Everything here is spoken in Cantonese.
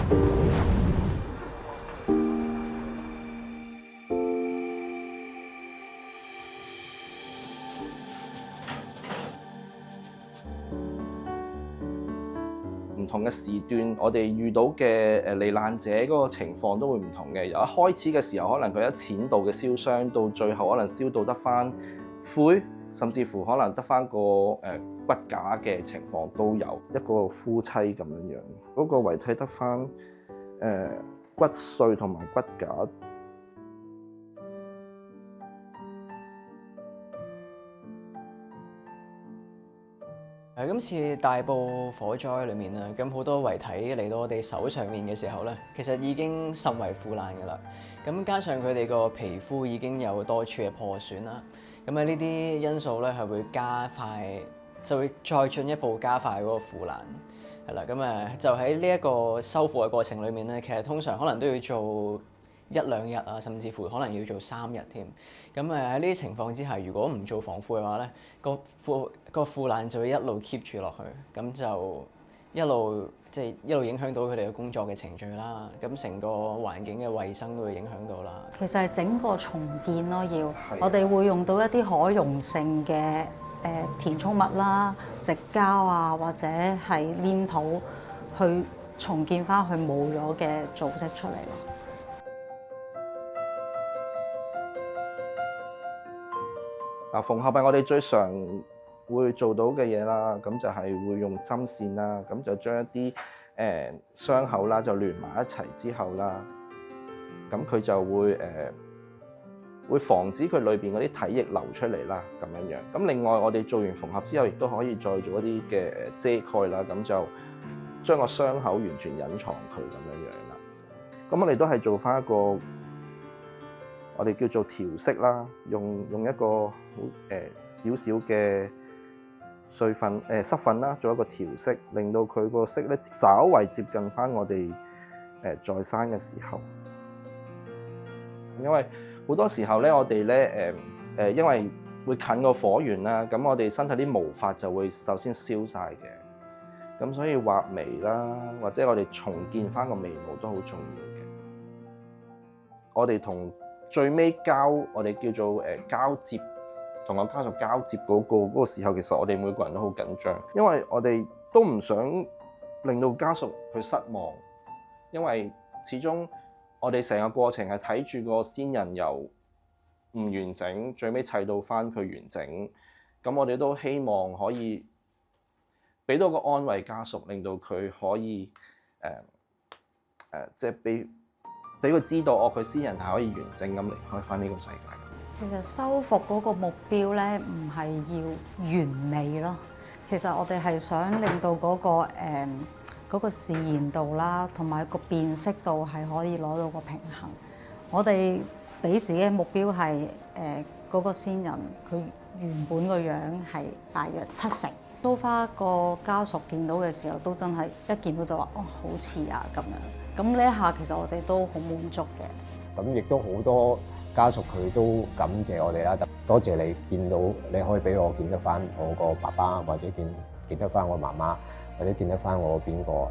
唔同嘅時段，我哋遇到嘅罹難者嗰個情況都會唔同嘅。由一開始嘅時候，可能佢一淺度嘅燒傷，到最後可能燒到得返灰，甚至乎可能得返個骨架嘅情況都有。一個夫妻咁樣，嗰個遺體得返骨碎同埋骨架。今次大埔火災裏面啦，咁好多遺體嚟到我哋手上面嘅時候咧，其實已經甚為腐爛㗎啦。咁加上佢哋個皮膚已經有多處嘅破損啦，咁呢啲因素咧係會加快，就會再進一步加快嗰個腐爛係啦。咁就喺呢一個修復嘅過程裏面咧，其實通常可能都要做1、2日啊，甚至乎可能要做3日添。咁喺呢啲情況之下，如果唔做防腐嘅話咧，個腐爛就會一路 keep 住落去，咁就一路影響到佢哋嘅工作嘅程序啦。咁成個環境嘅衛生都會影響到啦。其實係整個重建咯，我哋會用到一啲可溶性嘅填充物啦、矽膠啊，或者係黏土去重建翻佢冇咗嘅組織出嚟咯。縫合係我哋最常會做到嘅嘢啦，咁就係會用針線啦，咁就將一啲傷口啦就連埋一齊之後啦，咁佢就會防止佢裏邊嗰啲體液流出嚟啦，咁樣。咁另外我哋做完縫合之後，亦都可以再做一啲嘅遮蓋啦，咁就將個傷口完全隱藏佢咁樣啦。咁我哋都係做翻一個我哋叫做調色啦，用一個好少少嘅碎粉濕粉啦，做一個調色，令到佢個色咧稍為接近翻我哋在生嘅時候。因為好多時候咧，我哋咧因為會近個火源啦，咁我哋身體啲毛髮就會首先燒晒嘅，咁所以畫眉啦，或者我哋重建翻個眉毛都好重要嘅。我哋同最尾我哋叫做交接，同個家屬交接嗰個時候，其實我哋每個人都好緊張，因為我哋都唔想令到家屬去失望，因為始終我哋成個過程係睇住個先人由唔完整，最尾砌到翻佢完整，咁我哋都希望可以俾到個安慰家屬，令到佢可以即係俾佢知道，佢先人係可以完整咁離開翻呢個世界。其實修復嗰個目標咧，唔係要完美咯。其實我哋係想令到嗰個自然度啦，同埋個辨識度係可以攞到個平衡。我哋俾自己嘅目標係嗰個先人佢原本個樣係大約70%。蘇花個家屬見到嘅時候，都真係一見到就話哦，好似啊咁樣。咁呢一下其實我哋都好滿足嘅。咁亦都好多家屬佢都感謝我哋啦，多謝你見到你可以俾我見得翻我個爸爸，或者見得翻我媽媽，或者見得翻我邊個。